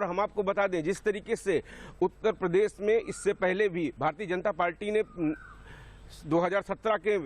और हम आपको बता दें, जिस तरीके से उत्तर प्रदेश में इससे पहले भी भारतीय जनता पार्टी ने 2017 के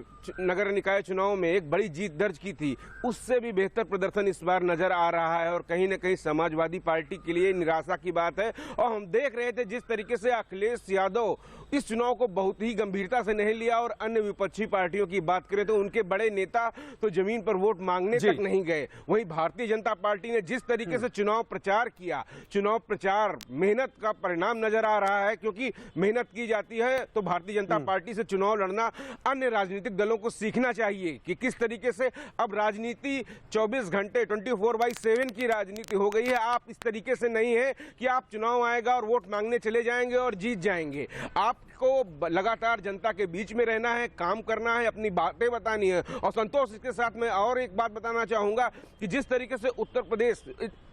नगर निकाय चुनाव में एक बड़ी जीत दर्ज की थी, उससे भी बेहतर प्रदर्शन इस बार नजर आ रहा है और कहीं न कहीं समाजवादी पार्टी के लिए निराशा की बात है। और हम देख रहे थे जिस तरीके से अखिलेश यादव इस चुनाव को बहुत ही गंभीरता से नहीं लिया और अन्य विपक्षी पार्टियों की बात करें तो उनके बड़े नेता तो जमीन पर वोट मांगने तक नहीं गए। वहीं भारतीय जनता पार्टी ने जिस तरीके से चुनाव प्रचार किया, चुनाव प्रचार मेहनत का परिणाम नजर आ रहा है, क्योंकि मेहनत की जाती है तो भारतीय जनता पार्टी से चुनाव लड़ना अन्य राजनीतिक दलों को सीखना चाहिए कि किस तरीके से अब राजनीति 24 घंटे 24/7 की राजनीति हो गई है। आप इस तरीके से नहीं है कि आप चुनाव आएगा और वोट मांगने चले जाएंगे और जीत जाएंगे। आपको लगातार जनता के बीच में रहना है, काम करना है, अपनी बातें बतानी है। और संतोष, इसके साथ मैं और एक बात बताना चाहूंगा कि जिस तरीके से उत्तर प्रदेश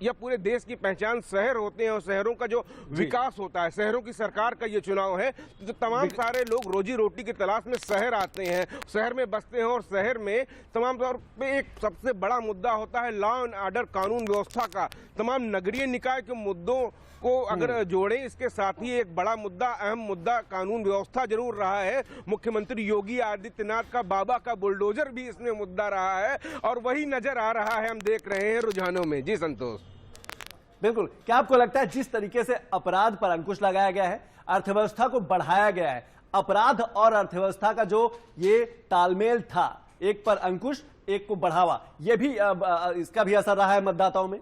या पूरे देश की पहचान शहर होते हैं और शहरों का जो विकास होता है, शहरों की सरकार का ये चुनाव है, तो तमाम सारे लोग रोजी रोटी की तलाश में शहर आते हैं, शहर में बसते हैं और शहर में तमाम तौर पे एक सबसे बड़ा मुद्दा होता है लॉ एंड ऑर्डर, कानून व्यवस्था का। तमाम नगरीय निकाय के मुद्दों को अगर जोड़ें, इसके साथ ही एक बड़ा मुद्दा, अहम मुद्दा कानून व्यवस्था जरूर रहा है। मुख्यमंत्री योगी आदित्यनाथ का बाबा का बुलडोजर भी इसमें मुद्दा रहा है और वही नजर आ रहा है, हम देख रहे हैं रुझानों में। जी संतोष, बिल्कुल। क्या आपको लगता है जिस तरीके से अपराध पर अंकुश लगाया गया है, अर्थव्यवस्था को बढ़ाया गया है, अपराध और अर्थव्यवस्था का जो ये तालमेल था, एक पर अंकुश एक को बढ़ावा, ये भी इसका भी असर रहा है मतदाताओं में?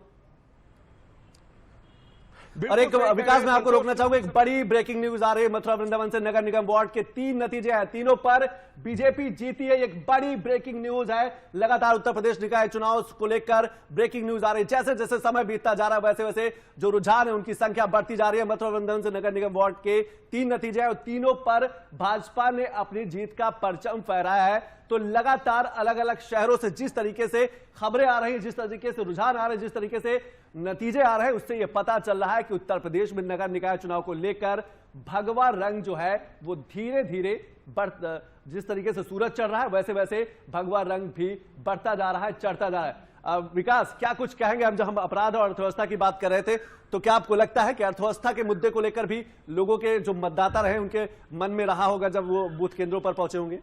और एक विकास, मैं आपको रोकना चाहूंगा, एक बड़ी ब्रेकिंग न्यूज आ रही है मथुरा वृंदावन से। नगर निगम वार्ड के 3 नतीजे हैं, तीनों पर बीजेपी जीती है। एक बड़ी ब्रेकिंग न्यूज है। लगातार उत्तर प्रदेश निकाय चुनाव को लेकर ब्रेकिंग न्यूज आ रही है। जैसे जैसे समय बीतता जा रहा है वैसे वैसे जो रुझान है उनकी संख्या बढ़ती जा रही है। मथुरा वृंदावन से नगर निगम वार्ड के 3 नतीजे हैं और तीनों पर भाजपा ने अपनी जीत का परचम फहराया है। तो लगातार अलग अलग शहरों से जिस तरीके से खबरें आ रही हैं, जिस तरीके से रुझान आ रहे हैं, जिस तरीके से नतीजे आ रहे हैं, उससे यह पता चल रहा है कि उत्तर प्रदेश में नगर निकाय चुनाव को लेकर भगवा रंग जो है वो धीरे धीरे जिस तरीके से सूरज चढ़ रहा है वैसे वैसे भगवा रंग भी बढ़ता जा रहा है, चढ़ता जा रहा है। विकास, क्या कुछ कहेंगे? जब हम अपराध और अर्थव्यवस्था की बात कर रहे थे, तो क्या आपको लगता है कि अर्थव्यवस्था के मुद्दे को लेकर भी लोगों के जो मतदाता रहे उनके मन में रहा होगा जब वो बूथ केंद्रों पर पहुंचे होंगे?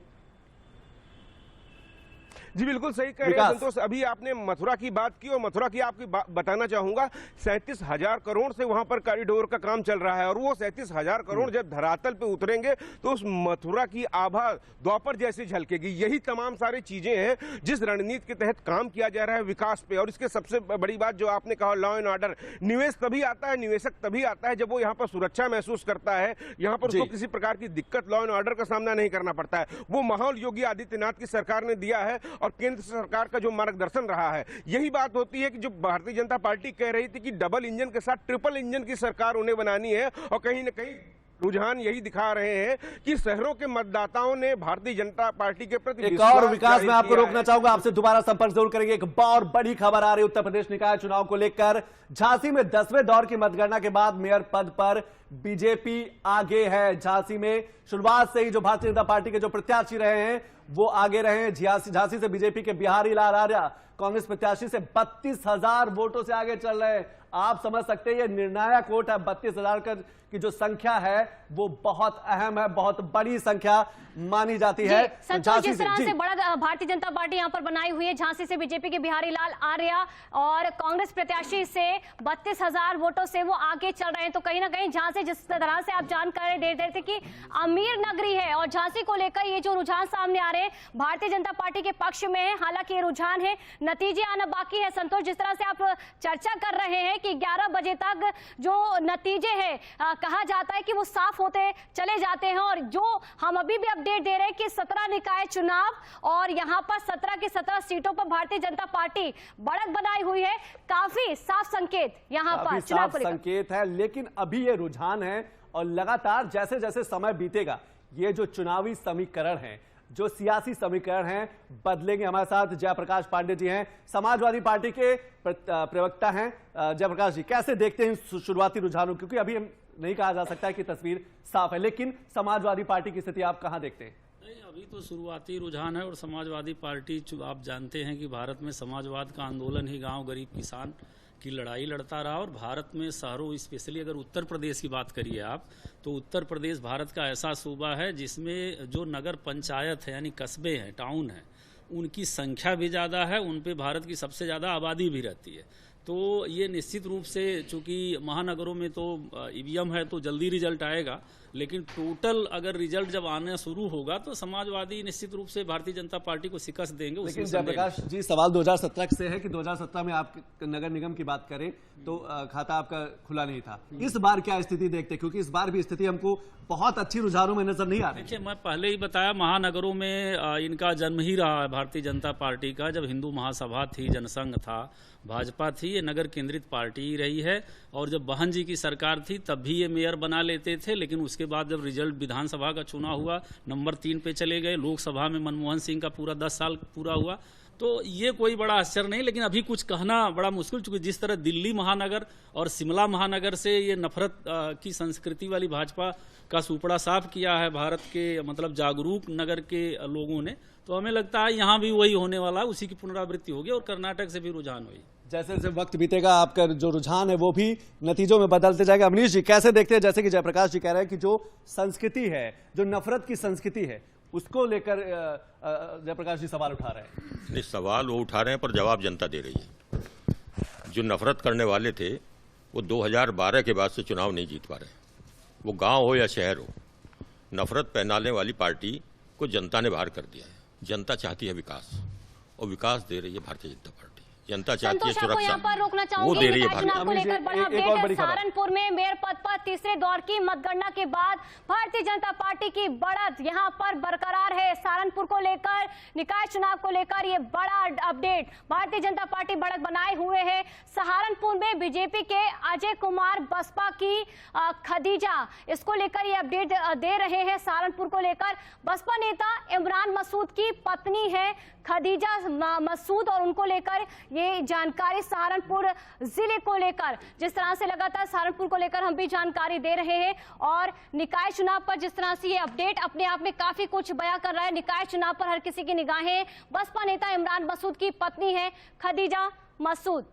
जी बिल्कुल सही कह रहे हैं संतोष। अभी आपने मथुरा की बात की और मथुरा की आपकी बताना चाहूंगा, 37,000 करोड़ से वहां पर कॉरिडोर का काम चल रहा है और वो 37,000 करोड़ जब धरातल पे उतरेंगे तो उस मथुरा की आभा द्वापर जैसी झलकेगी। यही तमाम सारी चीजें हैं जिस रणनीति के तहत काम किया जा रहा है विकास पे। और इसके सबसे बड़ी बात जो आपने कहा, लॉ एंड ऑर्डर। निवेश तभी आता है, निवेशक तभी आता है जब वो यहाँ पर सुरक्षा महसूस करता है, यहाँ पर उसको किसी प्रकार की दिक्कत, लॉ एंड ऑर्डर का सामना नहीं करना पड़ता है। वो माहौल योगी आदित्यनाथ की सरकार ने दिया है और केंद्र सरकार का जो मार्गदर्शन रहा है। यही बात होती है कि जो भारतीय जनता पार्टी कह रही थी कि डबल इंजन के साथ ट्रिपल इंजन की सरकार उन्हें बनानी है, और कहीं न कहीं रुझान यही दिखा रहे हैं कि शहरों के मतदाताओं ने भारतीय जनता पार्टी के प्रति एक और विकास, मैं आपको रोकना चाहूंगा, आपसे दोबारा संपर्क जरूर करेंगे। एक और बड़ी खबर आ रही है उत्तर प्रदेश निकाय चुनाव को लेकर। झांसी में 10वें दौर की मतगणना के बाद मेयर पद पर बीजेपी आगे है। झांसी में शुरुआत से ही जो भारतीय जनता पार्टी के जो प्रत्याशी रहे हैं वो आगे रहे हैं। झांसी से बीजेपी के बिहारी लाल आर्या कांग्रेस प्रत्याशी से 32,000 वोटों से आगे चल रहे हैं। आप समझ सकते हैं ये निर्णायक वोट है। 32,000 की जो संख्या है वो बहुत अहम है, बहुत बड़ी संख्या मानी जाती है। जिस तरह से बड़ा भारतीय जनता पार्टी यहां पर बनाई हुई है, झांसी से बीजेपी के बिहारी लाल आर्या और कांग्रेस प्रत्याशी से 32,000 वोटों से वो आगे चल रहे हैं। तो कहीं ना कहीं झांसी, जिस तरह से आप जानकारी दे रहे थे कि अमीर नगरी है और झांसी को लेकर ये जो रुझान सामने आ रहे हैं भारतीय जनता पार्टी के पक्ष में है। हालांकि ये रुझान है, नतीजे आना बाकी है। संतोष, जिस तरह से आप चर्चा कर रहे हैं कि 11 बजे तक जो नतीजे हैं कहा जाता है कि वो साफ होते चले जाते हैं, और जो हम अभी भी अपडेट दे रहे हैं कि 17 निकाय चुनाव और यहां पर 17 की 17 सीटों पर भारतीय जनता पार्टी बढ़त बनाई हुई है। काफी साफ संकेत यहां पर चुनाव को संकेत है, लेकिन अभी ये रुझान है और लगातार जैसे जैसे समय बीतेगा ये जो चुनावी समीकरण है, जो सियासी समीकरण हैं, बदलेंगे। हमारे साथ जयप्रकाश पांडे जी हैं, समाजवादी पार्टी के प्रवक्ता हैं। जयप्रकाश जी, कैसे देखते हैं शुरुआती रुझानों? क्योंकि अभी हम नहीं कहा जा सकता है कि तस्वीर साफ है, लेकिन समाजवादी पार्टी की स्थिति आप कहां देखते हैं? नहीं, अभी तो शुरुआती रुझान है और समाजवादी पार्टी, आप जानते हैं कि भारत में समाजवाद का आंदोलन ही गांव गरीब किसान की लड़ाई लड़ता रहा। और भारत में शहरों, स्पेशली अगर उत्तर प्रदेश की बात करिए आप, तो उत्तर प्रदेश भारत का ऐसा सूबा है जिसमें जो नगर पंचायत है यानी कस्बे हैं, टाउन हैं, उनकी संख्या भी ज़्यादा है, उन पे भारत की सबसे ज़्यादा आबादी भी रहती है। तो ये निश्चित रूप से, चूंकि महानगरों में तो ईवीएम है तो जल्दी रिजल्ट आएगा, लेकिन टोटल अगर रिजल्ट जब आना शुरू होगा तो समाजवादी निश्चित रूप से भारतीय जनता पार्टी को शिकस्त देंगे। लेकिन जयप्रकाश जी, सवाल 2017 से है कि 2017 में आप नगर निगम की बात करें तो खाता आपका खुला नहीं था। इस बार क्या स्थिति देखते, क्योंकि इस बार भी स्थिति हमको बहुत अच्छी रुझानों में नजर नहीं आ रही। देखिए, मैं पहले ही बताया, महानगरों में इनका जन्म ही रहा है भारतीय जनता पार्टी का। जब हिंदू महासभा थी, जनसंघ था, भाजपा थी, ये नगर केंद्रित पार्टी ही रही है। और जब बहन जी की सरकार थी तब भी ये मेयर बना लेते थे, लेकिन उसके बाद जब रिजल्ट विधानसभा का चुनाव हुआ, नंबर 3 पे चले गए। लोकसभा में मनमोहन सिंह का पूरा 10 साल पूरा हुआ। तो ये कोई बड़ा आश्चर्य नहीं, लेकिन अभी कुछ कहना बड़ा मुश्किल, चूंकि जिस तरह दिल्ली महानगर और शिमला महानगर से ये नफरत की संस्कृति वाली भाजपा का सुपड़ा साफ किया है भारत के मतलब जागरूक नगर के लोगों ने, तो हमें लगता है यहाँ भी वही होने वाला है, उसी की पुनरावृत्ति होगी और कर्नाटक से भी रुझान हुई। जैसे जैसे वक्त बीतेगा आपका जो रुझान है वो भी नतीजों में बदलते जाएगा। अमरीश जी, कैसे देखते हैं, जैसे कि जयप्रकाश जी कह रहे हैं कि जो संस्कृति है, जो नफरत की संस्कृति है, उसको लेकर जयप्रकाश जी सवाल उठा रहे हैं। नहीं, सवाल वो उठा रहे हैं पर जवाब जनता दे रही है। जो नफरत करने वाले थे वो 2012 के बाद से चुनाव नहीं जीत पा रहे। वो गांव हो या शहर हो, नफरत फैलाने वाली पार्टी को जनता ने बाहर कर दिया है। जनता चाहती है विकास, और विकास दे रही है भारतीय जनता पार्टी। जनता चाहती है सुरक्षा, यहाँ पर रोकना वो दे रही है चुनाव को भारत। लेकर बड़ा अपडेट है। सहारनपुर में मेयर पद पर तीसरे दौर की मतगणना के बाद भारतीय जनता पार्टी की बढ़त यहाँ पर बरकरार है। सहारनपुर को लेकर, निकाय चुनाव को लेकर ये बड़ा अपडेट, भारतीय जनता पार्टी बढ़त बनाए हुए है। सहारनपुर में बीजेपी के अजय कुमार, बसपा की खदीजा, इसको लेकर ये अपडेट दे रहे हैं। सहारनपुर को लेकर बसपा नेता इमरान मसूद की पत्नी है खदीजा मसूद, और उनको लेकर ये जानकारी सहारनपुर जिले को लेकर, जिस तरह से लगातार सहारनपुर को लेकर हम भी जानकारी दे रहे हैं। और निकाय चुनाव पर जिस तरह से ये अपडेट अपने आप में काफी कुछ बयां कर रहा है। निकाय चुनाव पर हर किसी की निगाहें बसपा नेता इमरान मसूद की पत्नी है खदीजा मसूद।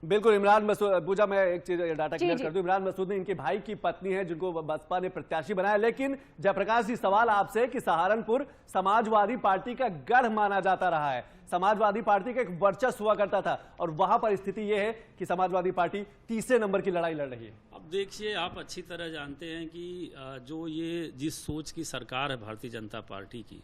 बिल्कुल, इमरान मसूद, पूजा मैं एक चीज डाटा क्लियर कर दूं, इमरान मसूद ने इनके भाई की पत्नी है जिनको बसपा ने प्रत्याशी बनाया। लेकिन जयप्रकाश जी, सवाल आपसे कि सहारनपुर समाजवादी पार्टी का गढ़ माना जाता रहा है, समाजवादी पार्टी का एक वर्चस्व हुआ करता था, और वहां पर स्थिति यह है कि समाजवादी पार्टी तीसरे नंबर की लड़ाई लड़ रही है। अब देखिए, आप अच्छी तरह जानते हैं कि जो ये जिस सोच की सरकार है भारतीय जनता पार्टी की,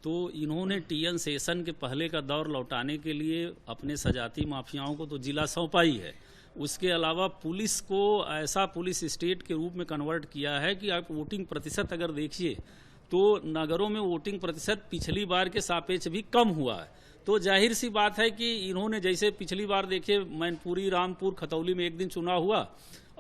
तो इन्होंने टीएन सेशन के पहले का दौर लौटाने के लिए अपने सजाती माफियाओं को तो जिला सौंपा ही है। उसके अलावा पुलिस को ऐसा पुलिस स्टेट के रूप में कन्वर्ट किया है कि आप वोटिंग प्रतिशत अगर देखिए तो नगरों में वोटिंग प्रतिशत पिछली बार के सापेक्ष भी कम हुआ है। तो जाहिर सी बात है कि इन्होंने, जैसे पिछली बार देखिए मैनपुरी, रामपुर, खतौली में एक दिन चुनाव हुआ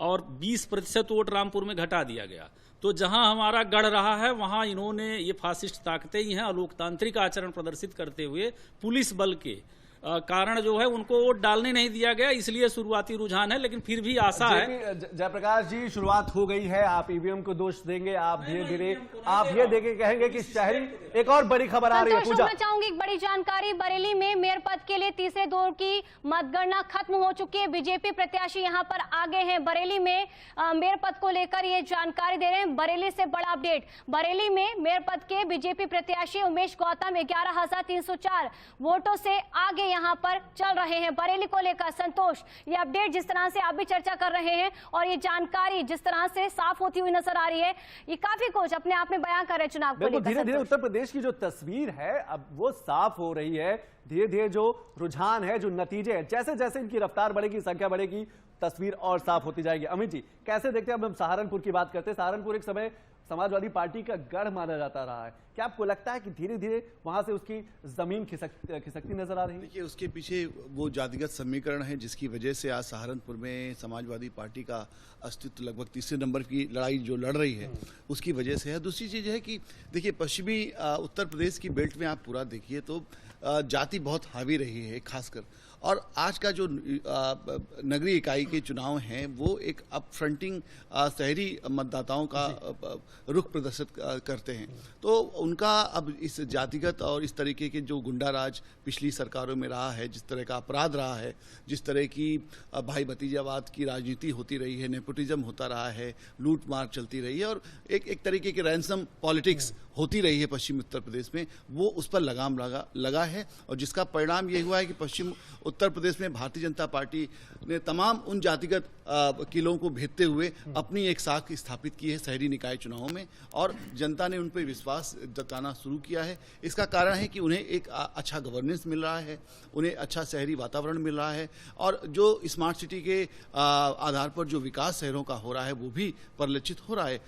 और 20% वोट रामपुर में घटा दिया गया। तो जहां हमारा गढ़ रहा है वहां इन्होंने, ये फासिस्ट ताकतें ही हैं, अलोकतांत्रिक आचरण प्रदर्शित करते हुए पुलिस बल के कारण जो है उनको वोट डालने नहीं दिया गया, इसलिए शुरुआती रुझान है। लेकिन फिर भी आशा है। जयप्रकाश जी, शुरुआत हो गई है, आप ईवीएम को दोष देंगे, आप धीरे धीरे आप ये देंगे, कहेंगे कि शहरी। एक और बड़ी खबर आ रही है, पूजा, मैं चाहूंगी एक बड़ी जानकारी। बरेली में मेयर पद के लिए तीसरे दौर की मतगणना खत्म हो चुकी है, बीजेपी प्रत्याशी यहाँ पर आगे हैं। बरेली में मेयर पद को लेकर ये जानकारी दे रहे हैं। बरेली से बड़ा अपडेट, बरेली में मेयर पद के बीजेपी प्रत्याशी उमेश गौतम 11,304 वोटों से आगे यहाँ पर चल रहे हैं। बरेली को लेकर संतोष, ये अपडेट जिस तरह से आप भी चर्चा कर रहे हैं और ये जानकारी जिस तरह से साफ होती हुई नजर आ रही है, ये काफी कुछ अपने आप में बयां कर रहे हैं चुनाव को लेकर। धीरे धीरे उत्तर प्रदेश की जो तस्वीर है अब वो साफ हो रही है। धीरे धीरे जो रुझान है, जो नतीजे हैं, जैसे जैसे इनकी रफ्तार बढ़ेगी, संख्या बढ़ेगी, तस्वीर और साफ होती जाएगी। अमित जी, कैसे देखते हैं, अब हम सहारनपुर की बात करते हैं। सहारनपुर एक समय समाजवादी पार्टी का गढ़ माना जाता रहा है, क्या आपको लगता है कि धीरे धीरे वहां से उसकी जमीन खिसकती नजर आ रही है? देखिए, उसके पीछे वो जातिगत समीकरण है जिसकी वजह से आज सहारनपुर में समाजवादी पार्टी का अस्तित्व लगभग तीसरे नंबर की लड़ाई जो लड़ रही है उसकी वजह से है। दूसरी चीज़ है कि देखिए, पश्चिमी उत्तर प्रदेश की बेल्ट में आप पूरा देखिए तो जाति बहुत हावी रही है खासकर, और आज का जो नगरीय इकाई के चुनाव हैं वो एक अपफ्रंटिंग शहरी मतदाताओं का रुख प्रदर्शित करते हैं। तो उनका अब इस जातिगत और इस तरीके के जो गुंडा राज पिछली सरकारों में रहा है, जिस तरह का अपराध रहा है, जिस तरह की भाई भतीजावाद की राजनीति होती रही है, नेपोटिज्म होता रहा है, लूट मार चलती रही है और एक तरीके की रैंसम पॉलिटिक्स होती रही है पश्चिमी उत्तर प्रदेश में, वो उस पर लगाम लगा है। और जिसका परिणाम ये हुआ है कि पश्चिम उत्तर प्रदेश में भारतीय जनता पार्टी ने तमाम उन जातिगत किलों को भेदते हुए अपनी एक साख स्थापित की है शहरी निकाय चुनावों में, और जनता ने उन पर विश्वास जताना शुरू किया है। इसका कारण है कि उन्हें एक अच्छा गवर्नेंस मिल रहा है, उन्हें अच्छा शहरी वातावरण मिल रहा है, और जो स्मार्ट सिटी के आधार पर जो विकास शहरों का हो रहा है वो भी परिलक्षित हो रहा है।